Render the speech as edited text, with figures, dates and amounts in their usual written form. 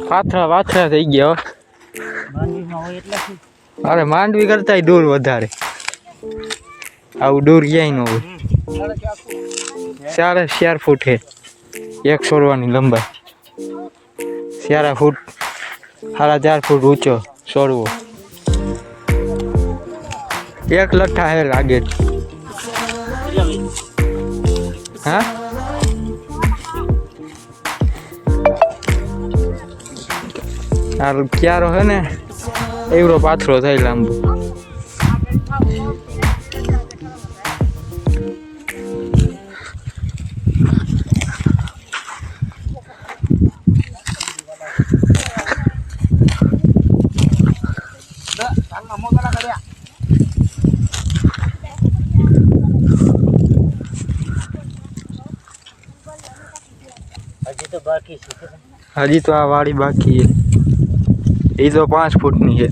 પાથરા થઈ ગયા. અરે માંડવી કરતા દૂર વધારે. આવું દૂર ક્યાંય ન હોય. 4.5 ફૂટ છે એક છોડવાની લંબાઈ. 4 ફૂટ 4.5 ફૂટ ઊંચો છોડવો. એક લઠ્ઠા હે લાગે. હા ક્યારો હે ને એવડો પાથરો થાય લાંબો. હજી તો આ વાડી બાકી છે. એ તો 5 ફૂટની છે.